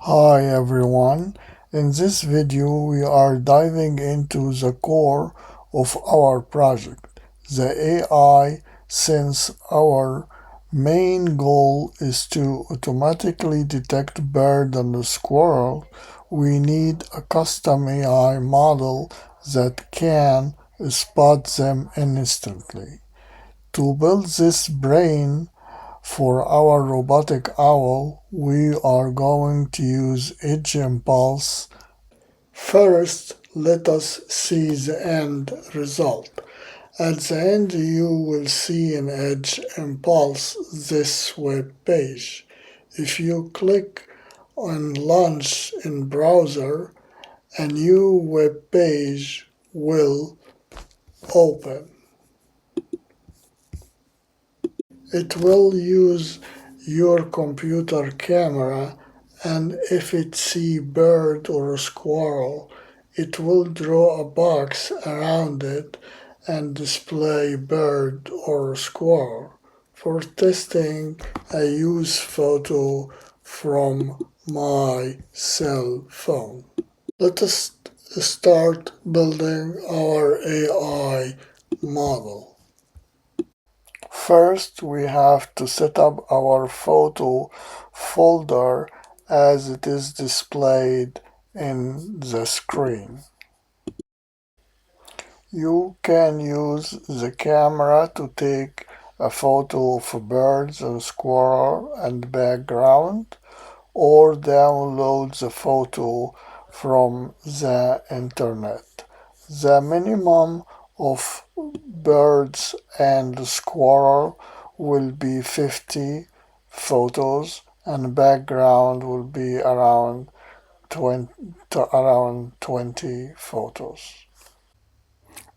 Hi everyone, in this video we are diving into the core of our project, the AI, since our main goal is to automatically detect bird and squirrel. We need a custom AI model that can spot them instantly. To build this brain for our robotic owl, we are going to use edge impulse. First, let us see the end result. At the end, you will see in edge impulse this web page. If you click on launch in browser, a new web page will open. It will use your computer camera, and if it sees bird or squirrel, it will draw a box around it and display bird or squirrel. For testing, I use photo from my cell phone. Let us start building our AI model. First, we have to set up our photo folder as it is displayed in the screen. You can use the camera to take a photo of birds and squirrel and background, or download the photo from the internet. The minimum of birds and squirrel will be 50 photos, and background will be around 20 photos.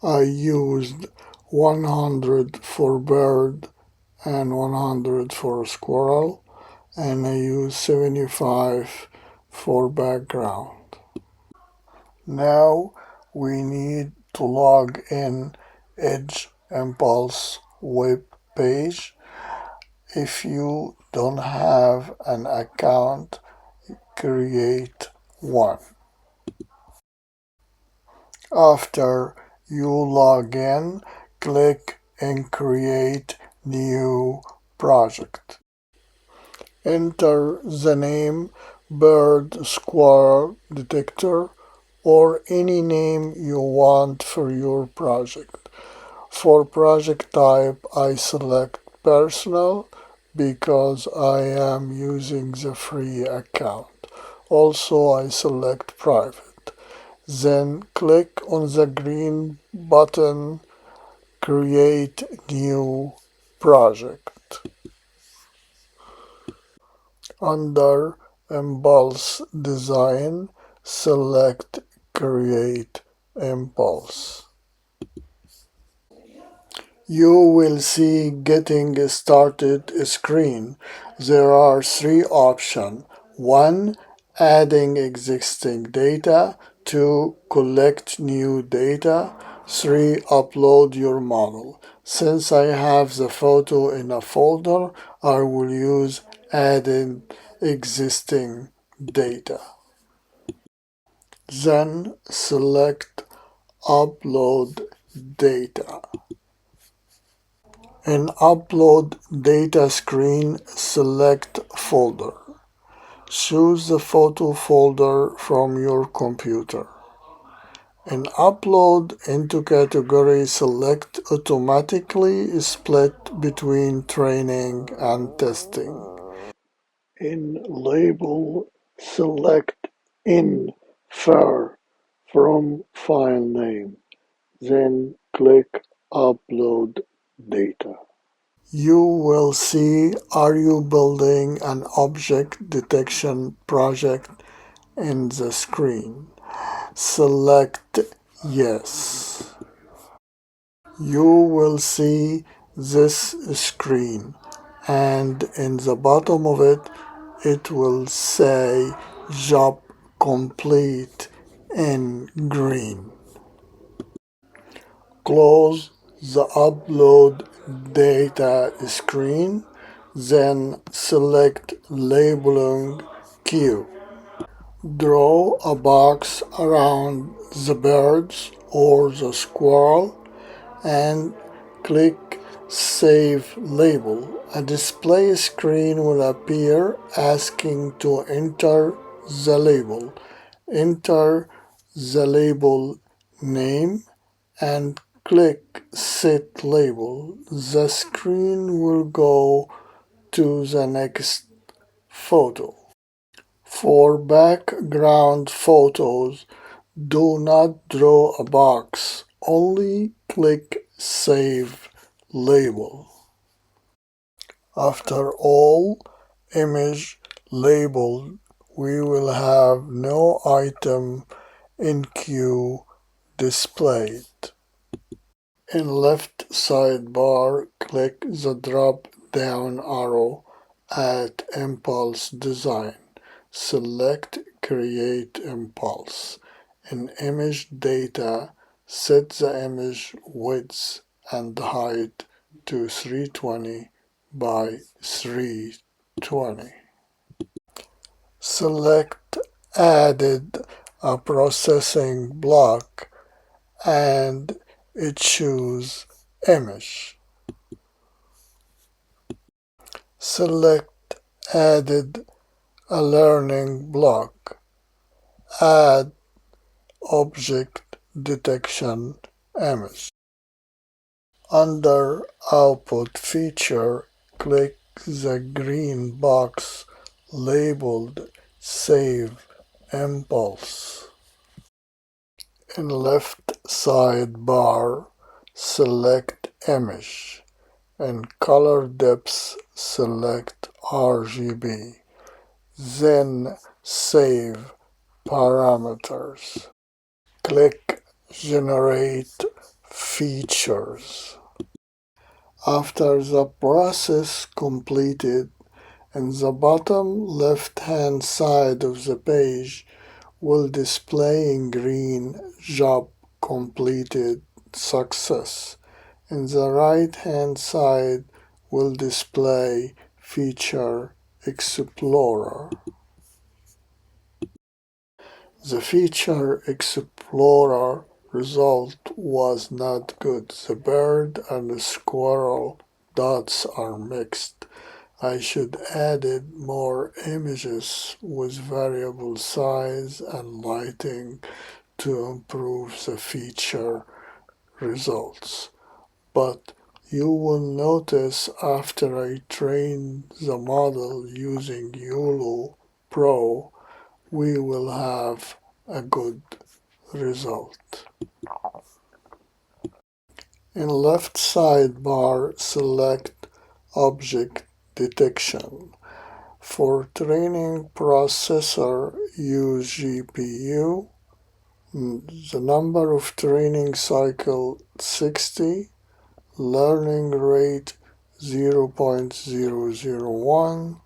I used 100 for bird and 100 for squirrel, and I used 75 for background. Now we need to log in Edge Impulse web page. If you don't have an account, create one. After you log in, click in Create New Project. Enter the name Bird Squirrel Detector or any name you want for your project. For project type, I select personal because I am using the free account. Also, I select private. Then click on the green button, Create New Project. Under Impulse Design, select Create Impulse. You will see Getting Started screen. There are three options. 1. Adding existing data. 2. Collect new data. 3. Upload your model. Since I have the photo in a folder, I will use Adding Existing Data. Then select Upload Data. In Upload Data screen, select Folder. Choose the photo folder from your computer. In Upload into Category, select Automatically Split between Training and Testing. In Label, select Infer from File Name. Then click Upload Data. You will see Are you building an object detection project in the screen. Select Yes. You will see this screen, and in the bottom of it, it will say Job Complete in green. Close the Upload Data screen, then select Labeling Queue. Draw a box around the birds or the squirrel and click Save Label. A display screen will appear asking to enter the label. Enter the label name and click Set Label. The screen will go to the next photo. For background photos, do not draw a box, only click Save Label. After all image labeled, we will have no item in queue displayed. In left sidebar, click the drop-down arrow at Impulse Design. Select Create Impulse. In Image Data, set the image width and height to 320 by 320. Select Added a processing block and choose Image. Select Added a learning block. Add Object Detection Image. Under Output Feature, click the green box labeled Save Impulse. In left sidebar, select Image. In Color Depths, select RGB. Then Save Parameters. Click Generate Features. After the process completed, in the bottom left-hand side of the page will display in green Job Completed Success. In the right-hand side will display Feature Explorer. The Feature Explorer result was not good. The bird and the squirrel dots are mixed. I should added more images with variable size and lighting to improve the feature results. But you will notice after I train the model using UNO Pro, we will have a good result. In left sidebar, select Object Detection. For training processor, use GPU. The number of training cycle 60. Learning rate 0.001.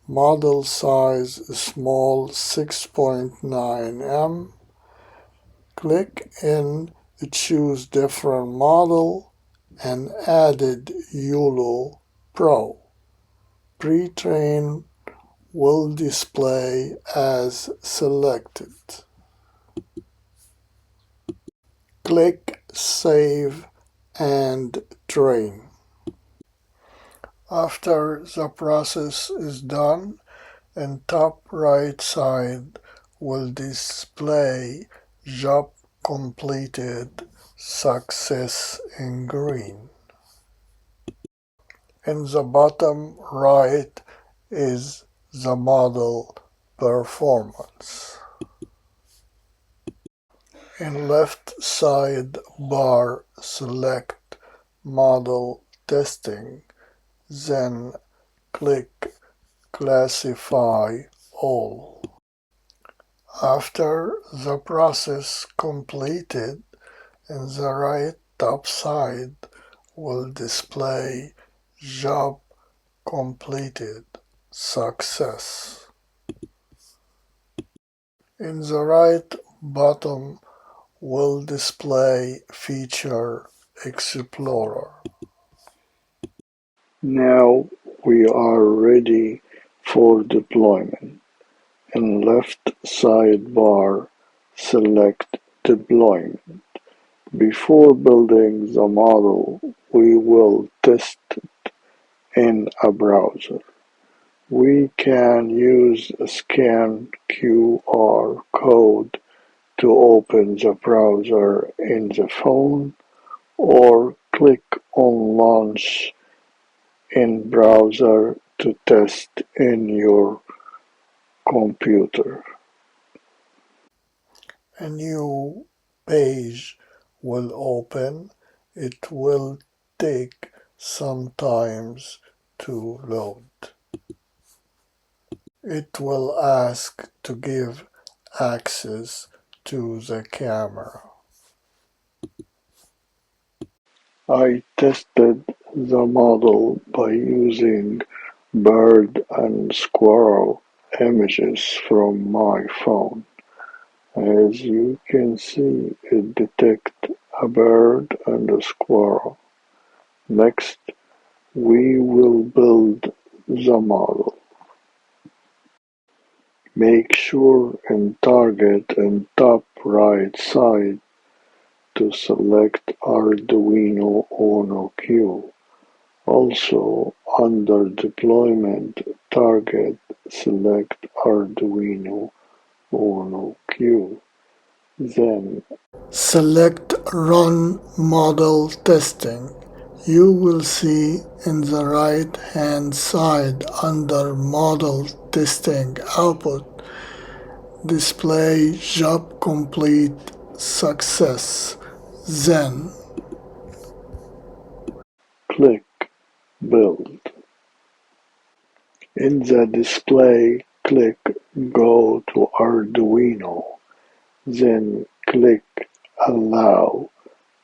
Model size small 6.9 M. Click in Choose Different Model and added UNO Pro. Pre-train will display as selected. Click Save and Train. After the process is done, in top right side will display Job Completed Success in green. In the bottom right is the model performance. In left side bar, select Model Testing, then click Classify All. After the process completed, in the right top side will display Job Completed Success. In the right bottom will display Feature Explorer. Now we are ready for deployment. In left sidebar, select Deployment. Before building the model, we will test in a browser. We can use a scan QR code to open the browser in the phone or click on Launch in browser to test in your computer. A new page will open. It will take some time to load. It will ask to give access to the camera. I tested the model by using bird and squirrel images from my phone. As you can see, it detects a bird and a squirrel. Next, we will build the model. Make sure in Target and top right side to select Arduino UNO Q. Also, under Deployment Target, select Arduino UNO Q. Then select Run Model Testing. You will see in the right hand side under Model Testing Output display Job Complete Success. Then click Build. In the display, click Go to Arduino. Then click Allow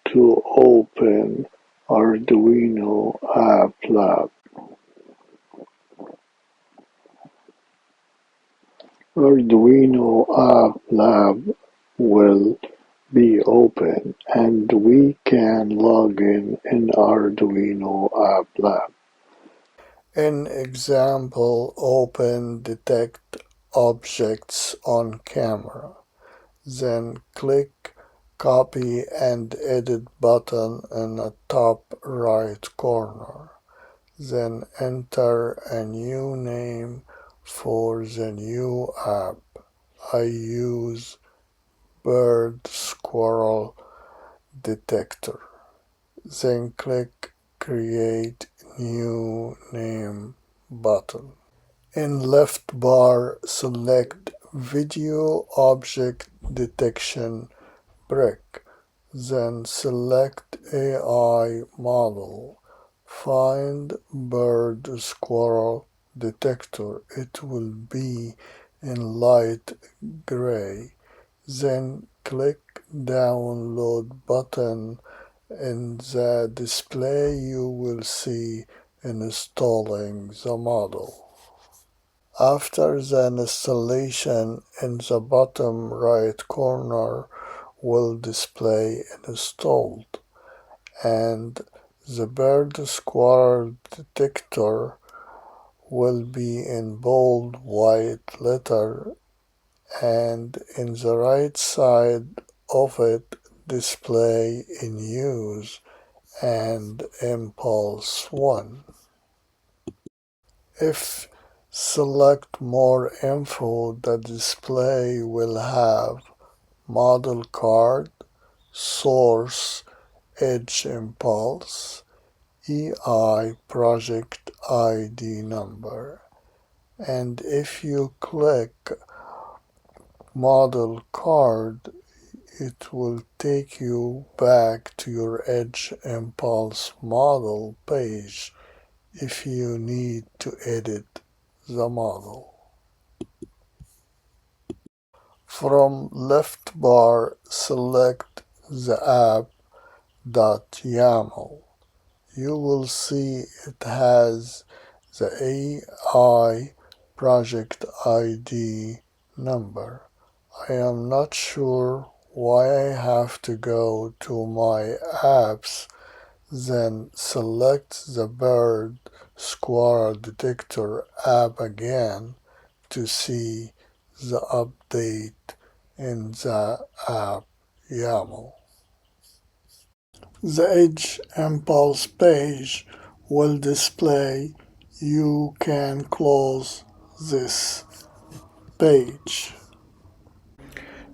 to open Arduino App Lab. Arduino App Lab will be open and we can log in Arduino App Lab. In example, open Detect Objects on Camera. Then click Copy and Edit button in the top right corner. Then enter a new name for the new app. I use Bird Squirrel Detector. Then click Create New Name button. In left bar, select Video Object Detection Brick. Then select AI Model. Find Bird Squirrel Detector. It will be in light gray. Then click Download button. In the display you will see installing the model. After the installation, in the bottom right corner will display Installed, and the bird squirrel detector will be in bold white letter, and in the right side of it display in use and impulse 1. If select more info, the display will have model card, source, edge impulse, EI project ID number. And if you click model card, it will take you back to your edge impulse model page if you need to edit the model. From left bar, select the app.yaml. You will see it has the AI project ID number. I am not sure why I have to go to my apps, then select the bird squirrel detector app again to see the update in the app YAML. The Edge Impulse page will display. You can close this page.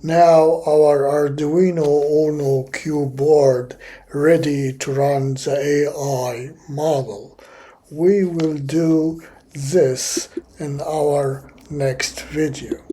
Now our Arduino UNO Q board ready to run the AI model. We will do this in our next video.